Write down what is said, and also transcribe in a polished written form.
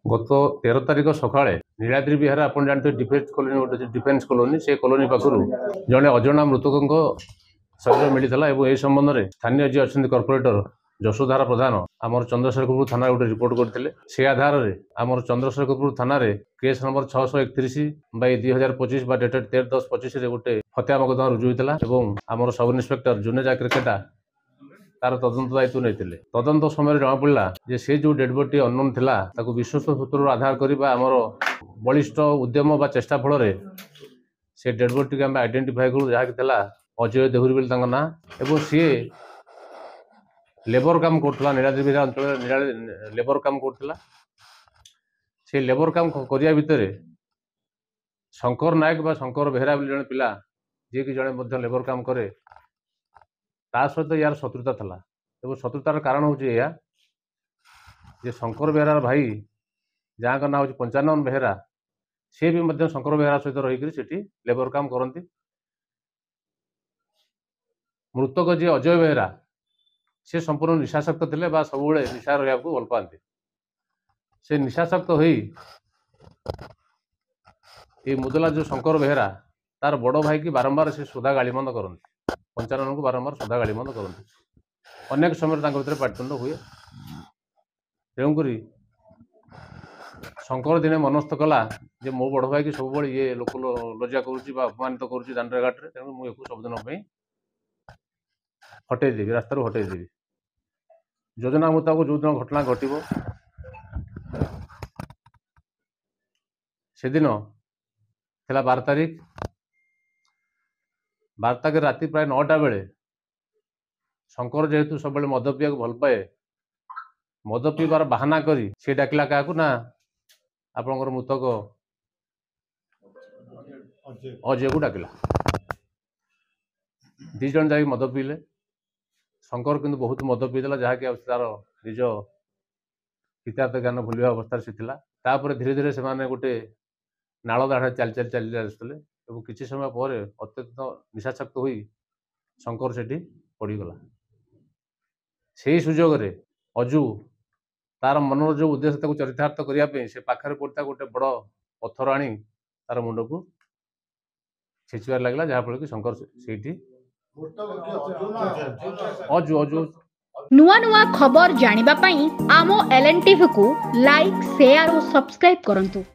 गत 13 तारिख सकाळे नीलाद्री विहार आपण जानते डिफेन्स कॉलोनी गोटे डिफेन्स कॉलोनी से कॉलोनी पाखु जड़े अजना मृतकों शरीर मिलता और यह संबंध में स्थानीय जी अच्छा कॉर्पोरेटर जशोधारा प्रधान आमर चंद्रशेखरपुर थाना गोटे रिपोर्ट करते से आधार में आमर चंद्रशेखरपुर थाना केस नंबर 631/2025 डेटेड 13/10/25 गोटे हत्या मकदमा रुजु होता और आमर सब इन्स्पेक्टर जुनेजा क्रिकेटा तार तदंत दायित्व नहीं तदंत समय जना पड़ा जे से जो डेड बॉडी अननोन थिला ताको विश्वस्त सूत्र आधार करबा हमर बलिष्ठ उद्यम बा चेष्टा फल से डेड बॉडी के आइडेंटिफाई करू जहा थिला अजय देहुरी बोली तांका ना एवं सी लेबर काम करथला नीलाद्री विहार अंचल लेबर काम करथला से लेबर काम करिया भितर शंकर नायक बा शंकर बेहरा बोली जने पिला जे कि जने मध्य लेबर काम करे ता सहित यार शत्रुता था और शत्रुतार कारण हूँ जे शंकर बेहरार भाई जहाँ का ना हूँ पंचानन बेहरा सी भी मध्य शंकर बेहरा सहित रही लेबर काम करती मृतक जी अजय बेहरा सी संपूर्ण निशाशक्त थे सब निशा रहा भल पाती से निशाशक्त हो मुदला जो शंकर बेहरा तार बड़ भाई की बारंबार से सुधा गाड़ीबंद करती पंचानन को बारंबार सुधा गाड़ीबंद करती अनेक समय भर पाटितुंड हुए तेणुक शंकर दिने मनस्थ कला जे मो बड़ भाई की सब ये लोक लज्जा करुच्ची अपमानित करुच्ची दांडे घाटे तेणु मुझे सबुदिन हटेदेवी रास्तार हटेदेवी योजना मुताबक जो दिन घटना घटव से दिन थिला 12 तारिख 12 तारिख राति प्राय 9टा बेले शंकर जेहेतु सब मद पीवा भल पाए मद पीबार बाहाना करी से डाकिला क्या ना आपणकर मृतक अजय को डाकिला दी जन जा मद पीले शंकर किंतु बहुत मद पीदेला जहाँकि तार निज हितार्थ ज्ञान भूलिया अवस्था से धीरे धीरे से गोटे नाल दाढ़ चली चली चली आसुले और किसी समय पर अत्यंत निशाशक्त हो शंकर सेठी पड़गला से सुजोग अजु तार मनर जो उद्देश्य चरितार्थ करने से पाखे पड़ता गोटे बड़ पत्थर आनी तार मुंड को छेचिबार लगला जहाँफल कि शंकर से अजु अजु नुआ नुआ खबर जानिबा पई आमो एलएन टीवी को लाइक शेयर और सब्सक्राइब करंतु।